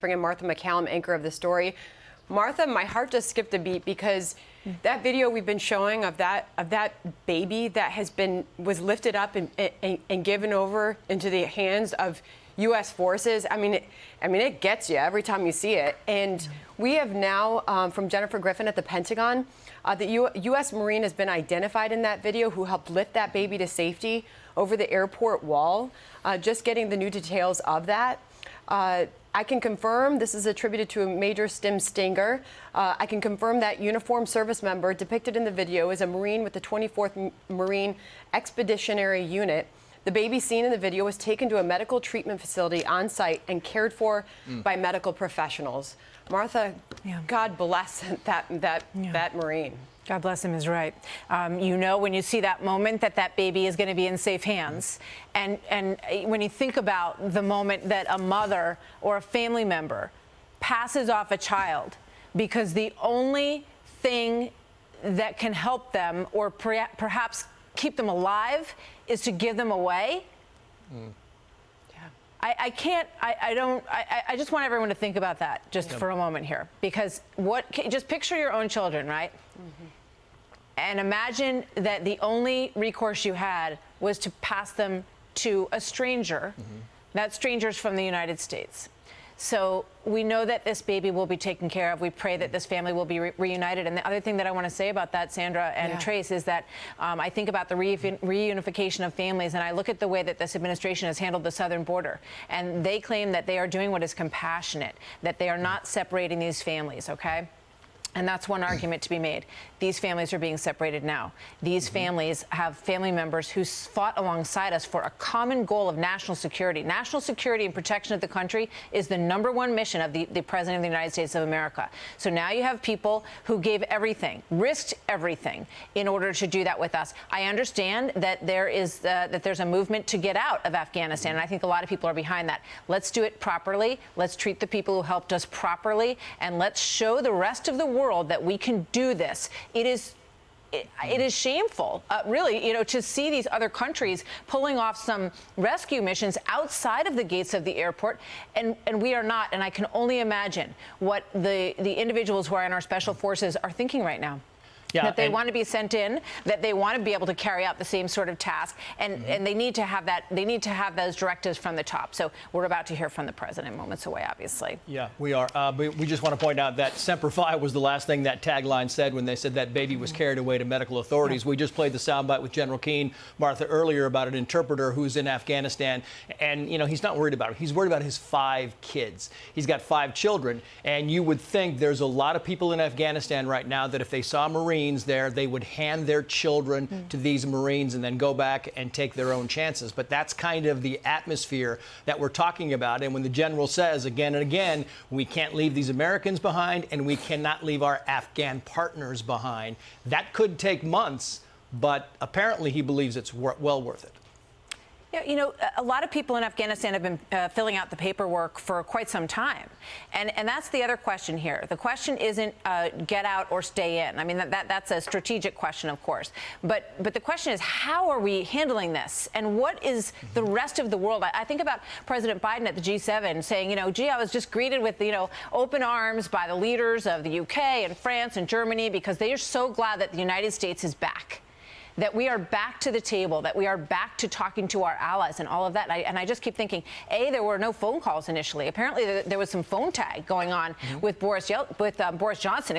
Bring in Martha MacCallum, anchor of the story. Martha, my heart just skipped a beat because that video we've been showing of that baby that was lifted up and given over into the hands of U.S. forces. I mean, it gets you every time you see it. And we have now, from Jennifer Griffin at the Pentagon, the U.S. Marine has been identified in that video who helped lift that baby to safety over the airport wall. Just getting the new details of that. I can confirm this is attributed to a Major Stim Stinger. I can confirm that uniformed service member depicted in the video is a Marine with the 24th Marine Expeditionary Unit. The baby seen in the video was taken to a medical treatment facility on site and cared for by medical professionals. Martha, God bless that Marine. God bless him is right. You know, when you see that moment that baby is going to be in safe hands. And when you think about the moment that a mother or a family member passes off a child because the only thing that can help them or perhaps keep them alive is to give them away. I just want everyone to think about that just for a moment here, because just picture your own children, right? And imagine that the only recourse you had was to pass them to a stranger. That stranger's from the United States. So we know that this baby will be taken care of. We pray that this family will be reunited. And the other thing that I want to say about that, Sandra and Trace, is that I think about the reunification of families, and I look at the way that this administration has handled the southern border. And they claim that they are doing what is compassionate, that they are not separating these families, okay? And that's one argument to be made. These families are being separated now. These families have family members who fought alongside us for a common goal of national security. National security and protection of the country is the #1 mission of the President of the United States of America. So now you have people who gave everything, risked everything in order to do that with us. I understand that there's a movement to get out of Afghanistan, and I think a lot of people are behind that. Let's do it properly. Let's treat the people who helped us properly, and let's show the rest of the world that we can do this. It is shameful, really, to see these other countries pulling off some rescue missions outside of the gates of the airport, and we are not. And I can only imagine what the individuals who are in our special forces are thinking right now. That they want to be sent in, that they want to be able to carry out the same sort of task, and they need to have that. They need to have those directives from the top. So we're about to hear from the president moments away, obviously. Yeah, we are. We just want to point out that Semper Fi was the last thing that tagline said when they said that baby was carried away to medical authorities. We just played the soundbite with General Keane, Martha, earlier about an interpreter who's in Afghanistan, and he's not worried about it. He's worried about his 5 kids. He's got 5 children, and you would think there's a lot of people in Afghanistan right now that if they saw Marines there, they would hand their children to these Marines and then go back and take their own chances. But that's kind of the atmosphere that we're talking about. And when the general says again and again, we can't leave these Americans behind and we cannot leave our Afghan partners behind, that could take months, but apparently he believes it's well worth it. Yeah, a lot of people in Afghanistan have been filling out the paperwork for quite some time. And that's the other question here. The question isn't get out or stay in. I mean, that's a strategic question, of course. But the question is, how are we handling this? And what is the rest of the world? I think about President Biden at the G7 saying, gee, I was just greeted with, open arms by the leaders of the UK and France and Germany because they are so glad that the United States is back. That we are back to the table, that we are back to talking to our allies and all of that. And I just keep thinking, there were no phone calls initially. Apparently, there was some phone tag going on with Boris Johnson,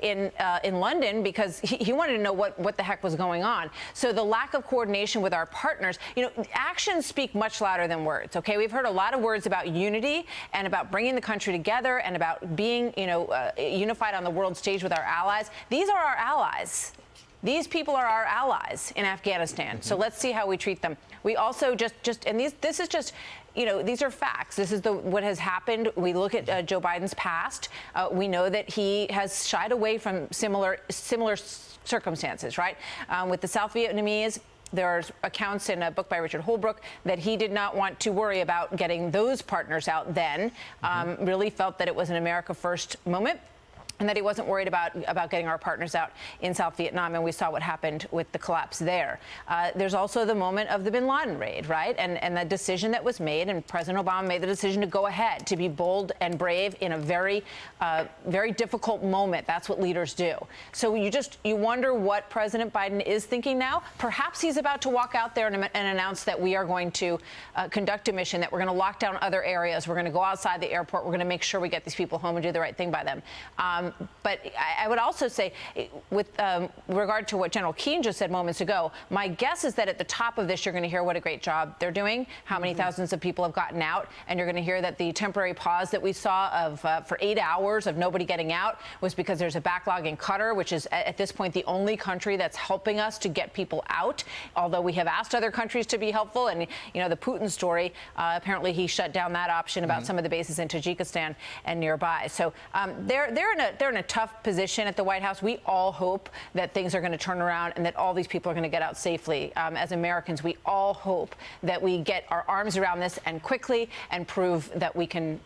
in London, because he wanted to know what the heck was going on. So the lack of coordination with our partners, actions speak much louder than words. Okay, we've heard a lot of words about unity and about bringing the country together and about being, unified on the world stage with our allies. These are our allies. These people are our allies in Afghanistan. So let's see how we treat them. We also this is just, these are facts. This is what has happened. We look at Joe Biden's past. We know that he has shied away from similar circumstances, right? With the South Vietnamese, there's accounts in a book by Richard Holbrooke that he did not want to worry about getting those partners out then. Really felt that it was an America First moment. and that he wasn't worried about getting our partners out in South Vietnam, and we saw what happened with the collapse there. There's also the moment of the bin Laden raid, right? And the decision that was made, and President Obama made the decision to go ahead, to be bold and brave in a very, very difficult moment. That's what leaders do. So you wonder what President Biden is thinking now. Perhaps he's about to walk out there and announce that we are going to conduct a mission, that we're going to lock down other areas, we're going to go outside the airport, we're going to make sure we get these people home and do the right thing by them. But I would also say, with regard to what General Keane just said moments ago, my guess is that at the top of this, you're going to hear what a great job they're doing, how many thousands of people have gotten out, and you're going to hear that the temporary pause that we saw of for 8 hours of nobody getting out was because there's a backlog in Qatar, which is at this point the only country that's helping us to get people out, although we have asked other countries to be helpful. And, you know, the Putin story, apparently he shut down that option about some of the bases in Tajikistan and nearby. So they're in a tough position at the White House. We all hope that things are going to turn around and that all these people are going to get out safely. As Americans, we all hope that we get our arms around this and quickly and prove that we can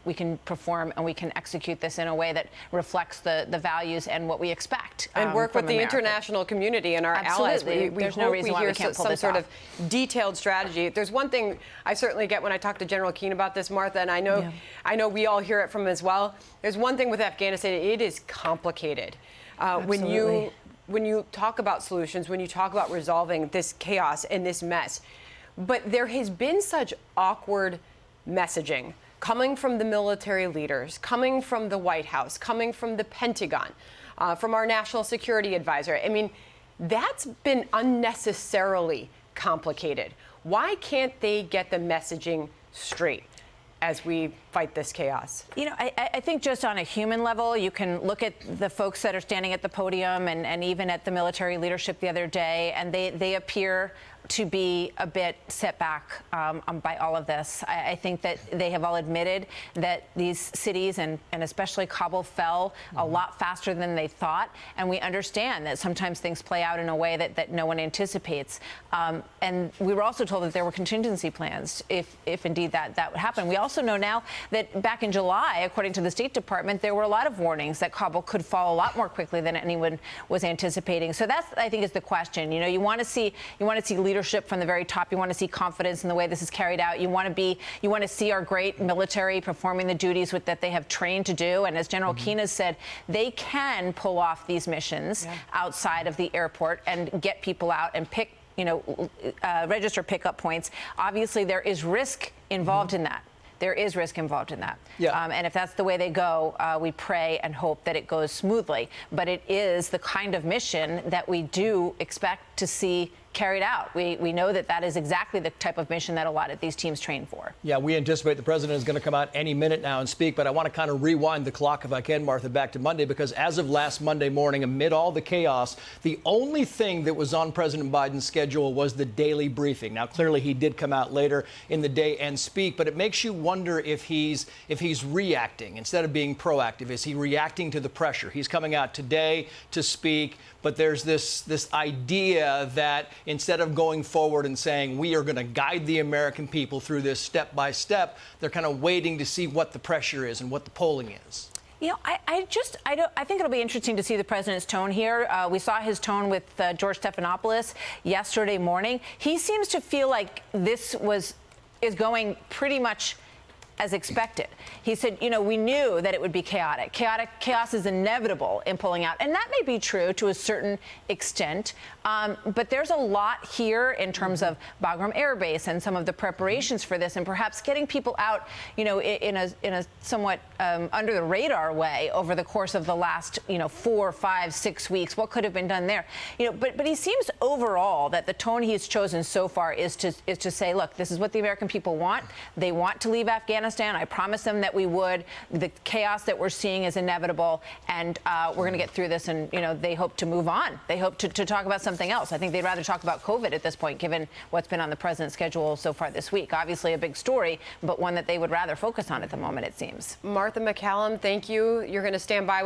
perform and we can execute this in a way that reflects the values and what we expect. And work with the international community and our allies. We There's hope no reason we why hear we can't pull some this sort off. of detailed strategy. There's one thing I certainly get when I talk to General Keane about this, Martha, and I know we all hear it from him as well. There's one thing with Afghanistan, it is complicated. When you talk about solutions, when you talk about resolving this chaos and this mess, but there has been such awkward messaging coming from the military leaders, coming from the White House, coming from the Pentagon, from our national security advisor. I mean, that's been unnecessarily complicated. Why can't they get the messaging straight as we fight this chaos? You know, I think just on a human level, you can look at the folks that are standing at the podium and even at the military leadership the other day, and they appear to be a bit set back by all of this. I think that they have all admitted that these cities and especially Kabul fell a lot faster than they thought. And we understand that sometimes things play out in a way that no one anticipates. And we were also told that there were contingency plans if indeed that would happen. We also know now that back in July, according to the State Department, there were a lot of warnings that Kabul could fall a lot more quickly than anyone was anticipating. So that's, I think, is the question. You know, you want to see leadership from the very top. You want to see confidence in the way this is carried out. You want to see our great military performing the duties that they have trained to do. And as General Keane has said, they can pull off these missions outside of the airport and get people out and register pickup points. Obviously, there is risk involved in that. There is risk involved in that. Yeah. And if that's the way they go, we pray and hope that it goes smoothly. But it is the kind of mission that we do expect to see carried out. We know that is exactly the type of mission that a lot of these teams train for. Yeah, we anticipate the president is going to come out any minute now and speak, but I want to kind of rewind the clock, if I can, Martha, back to Monday, because as of last Monday morning, amid all the chaos, the only thing that was on President Biden's schedule was the daily briefing. Now, clearly, he did come out later in the day and speak, but it makes you wonder if he's reacting instead of being proactive. Is he reacting to the pressure? He's coming out today to speak, but there's this idea that instead of going forward and saying we are going to guide the American people through this step by step, they're kind of waiting to see what the pressure is and what the polling is. You know, I think it'll be interesting to see the president's tone here. We saw his tone with George Stephanopoulos yesterday morning. He seems to feel like this is going pretty much as expected. He said, you know, we knew that it would be chaotic. Chaos is inevitable in pulling out. And that may be true to a certain extent. But there's a lot here in terms of Bagram Air Base and some of the preparations for this, and perhaps getting people out, you know, in a somewhat under the radar way over the course of the last, 4, 5, 6 weeks. What could have been done there? You know, but he seems overall that the tone he's chosen so far is to say, look, this is what the American people want. They want to leave Afghanistan. I promised them that we would. The chaos that we're seeing is inevitable, and we're going to get through this. And they hope to move on. They hope to talk about something else. I think they'd rather talk about COVID at this point, given what's been on the president's schedule so far this week. Obviously a big story, but one that they would rather focus on at the moment, it seems. Martha MacCallum, thank you. You're going to stand by.